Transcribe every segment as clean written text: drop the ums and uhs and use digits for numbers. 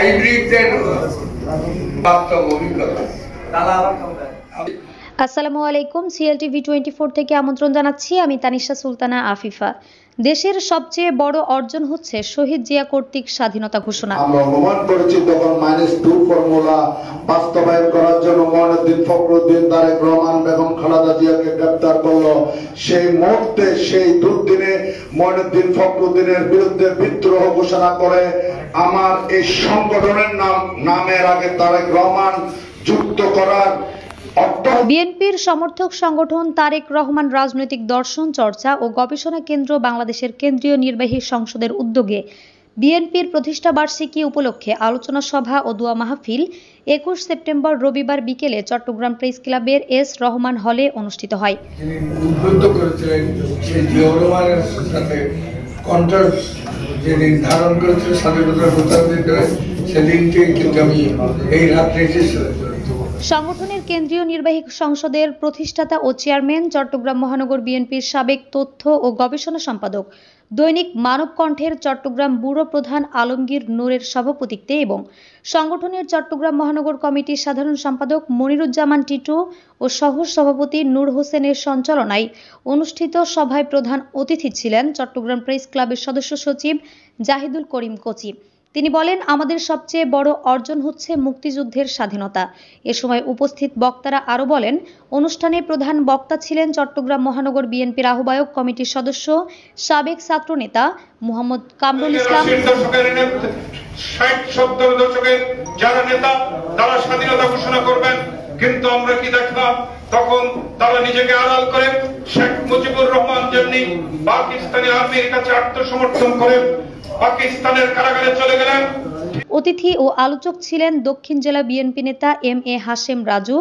হাইব্রিডদের বাস্তব অভিজ্ঞতা। আসসালামু আলাইকুম, সিএলটিভি 24 থেকে আমন্ত্রণ জানাচ্ছি। আমি তানিশা সুলতানা আফিফা। দেশের সবচেয়ে বড় অর্জন হচ্ছে শহীদ জিয়া কর্তৃক স্বাধীনতা ঘোষণা। আমরা অনুমান করেছি তখন -2 ফর্মুলা বাস্তবায়ন করার জন্য মঈনুদ্দিন ফখরুদ্দিন, তারেক রহমান, বেগম খালেদা জিয়াকে গ্রেফতার করলো। সেই মুহূর্তে, সেই দুর্দিনে মঈনুদ্দিন ফখরুদ্দিনের বিরুদ্ধে বিদ্রোহ ঘোষণা করে আমার এই সংগঠনের নামের আগে তারেক রহমান যুক্ত করার। বিএনপির সমর্থক সংগঠন তারেক রহমান রাজনৈতিক দর্শন চর্চা ও গবেষণা কেন্দ্র বাংলাদেশের কেন্দ্রীয় নির্বাহী সংসদের উদ্যোগে বিএনপির প্রতিষ্ঠা বার্ষিকী উপলক্ষে আলোচনা সভা ও দোয়া মাহফিল 21 সেপ্টেম্বর রবিবার বিকেলে চট্টগ্রাম প্রেস ক্লাবের এস রহমান হলে অনুষ্ঠিত হয়। সংগঠনের কেন্দ্রীয় নির্বাহী সংসদের প্রতিষ্ঠাতা ও চেয়ারম্যান, চট্টগ্রাম মহানগর বিএনপির সাবেক তথ্য ও গবেষণা সম্পাদক, দৈনিক মানবকণ্ঠের চট্টগ্রাম ব্যুরো প্রধান আলমগীর নূরের সভাপতিত্বে এবং সংগঠনের চট্টগ্রাম মহানগর কমিটির সাধারণ সম্পাদক মনিরুজ্জামান টিটু ও সহ সভাপতি নূর হোসেনের সঞ্চালনায় অনুষ্ঠিত সভায় প্রধান অতিথি ছিলেন চট্টগ্রাম প্রেস ক্লাবের সদস্য সচিব জাহিদুল করিম কোচি। তিনি বলেন, আমাদের সবচেয়ে বড় অর্জন হচ্ছে মুক্তিযুদ্ধের স্বাধীনতা। এ সময় উপস্থিত বক্তারা আরো বলেন, অনুষ্ঠানে প্রধান বক্তা ছিলেন চট্টগ্রাম মহানগর বিএনপির আহ্বায়ক কমিটির সদস্য, সাবেক ছাত্রনেতা মোহাম্মদ কামরুল ইসলাম। 60-70 দশকের যারা নেতা তারা স্বাধীনতা ঘোষণা করবেন, কিন্তু আমরা কি দেখলাম? তখন তারা নিজেকে আড়াল করে শেখ মুজিবুর রহমান যেমনি পাকিস্তানি আর্মির কাছে আত্মসমর্পণ করে পাকিস্তানের কারাগারে চলে গেলেন। অতিথি ও আলোচক ছিলেন দক্ষিণ জেলা বিএনপি নেতা MA হাশেম রাজু।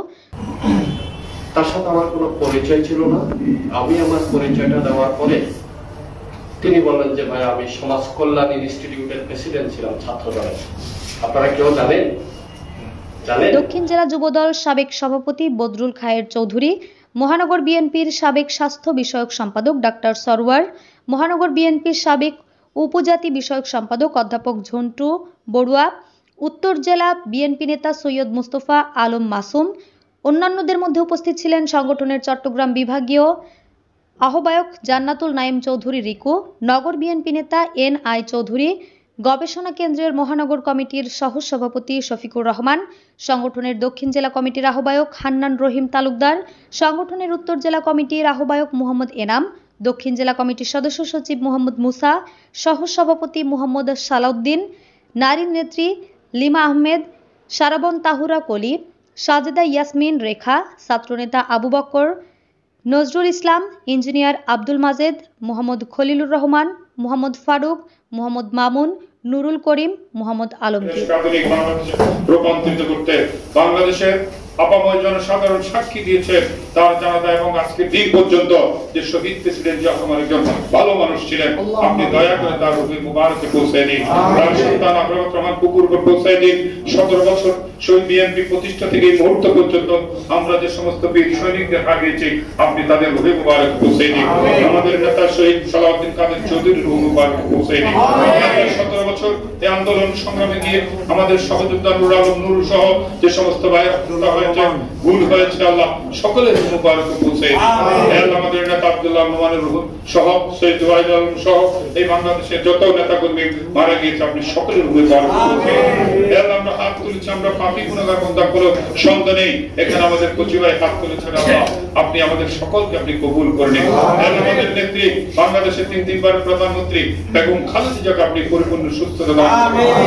তার সাথে আমার কোনো পরিচয় ছিল না। আমি আমার পরিচয়টা দেওয়ার পরে তিনি বললেন যে ভাই, আমি সমাজ কল্যাণ ইনস্টিটিউটের প্রেসিডেন্ট ছিলাম ছাত্র দলের। আপনারা কেউ জানেন? দক্ষিণ জেলা যুবদল সাবেক সভাপতি বদরুল খায়ের চৌধুরী, মহানগর বিএনপির সাবেক স্বাস্থ্য বিষয়ক সম্পাদক ডাক্তার সরওয়ার, মহানগর বিএনপির সাবেক উপজাতি বিষয়ক সম্পাদক অধ্যাপক ঝন্টু বড়ুয়া, উত্তর জেলা বিএনপি নেতা সৈয়দ মুস্তফা আলম মাসুম। অন্যান্যদের মধ্যে উপস্থিত ছিলেন সংগঠনের চট্টগ্রাম বিভাগীয় আহ্বায়ক জান্নাতুল নাইম চৌধুরী রিকু, নগর বিএনপি নেতা NI চৌধুরী, গবেষণা কেন্দ্রের মহানগর কমিটির সহ সভাপতি শফিকুর রহমান, সংগঠনের দক্ষিণ জেলা কমিটির আহ্বায়ক হান্নান রহিম তালুকদার, সংগঠনের উত্তর জেলা কমিটির আহ্বায়ক মোহাম্মদ এনাম, দক্ষিণ জেলা কমিটির সদস্য সচিব মোহাম্মদ মুসা, সহ সভাপতি মোহাম্মদ সালাউদ্দিন, নারী নেত্রী লিমা আহমেদ, সারাবন তাহুরা কলি, সাজেদা ইয়াসমিন রেখা, ছাত্রনেতা আবু বকর, নজরুল ইসলাম, ইঞ্জিনিয়ার আব্দুল মাজেদ, মোহাম্মদ খলিলুর রহমান, মোহাম্মদ ফারুক, মোহাম্মদ মামুন, নুরুল করিম, মোহাম্মদ আলমগীর। রূপান্তরিত করতে বাংলাদেশের আপাময় জনসাধারণ সাক্ষী দিয়েছে তার জানাজা এবং আজকের দিন পর্যন্ত যে শহীদ প্রেসিডেন্ট জিয়া রহমান একজন ভালো মানুষ ছিলেন। আপনি দয়া করে তার রূহে মুবারকে পৌঁছে দিন। তার সন্তান আবরামত রহমান কুকুরকে পৌঁছে দিন। 17 বছর শহীদ বিএনপি প্রতিষ্ঠা থেকে এই মুহূর্ত পর্যন্ত আমরা যে সমস্ত বীর সৈনিকদের হারিয়েছি, আপনি তাদের রূহে মুবারক পৌঁছে দিন। আমাদের নেতা শহীদ সালাউদ্দিন কাদের চৌধুরীর রূহে মুবারক পৌঁছে দিন। 17 বছর এই আন্দোলন সংগ্রামে গিয়ে আমাদের সহযোদ্ধা নুর আলম নুর সহ যে সমস্ত ভাইরা হয়েছে, ভুল হয়েছে, আল্লাহ সকলের মুবারক পৌঁছে দিন। আমাদের নেতা আব্দুল্লাহ নোমানের রূহ সহ শহীদ ওয়াহিদ আলম সহ এই বাংলাদেশের যত নেতা কর্মী মারা গিয়েছে, আপনি সকলের রূহে মুবারক পৌঁছে দিন। আমরা হাত তুলেছি, আমরা পাপী গুনাহগার বান্দা, কোনো সন্দেহ নেই। এখানে আমাদের কচি ভাই হাত তুলেছেন, আল্লাহ আপনি আমাদের সকলকে আপনি কবুল করে নিন। আমাদের নেত্রী, বাংলাদেশের 3 বার প্রধানমন্ত্রী বেগম খালেদা জিয়াকে আপনি পরিপূর্ণ সুস্থতা দান করুন।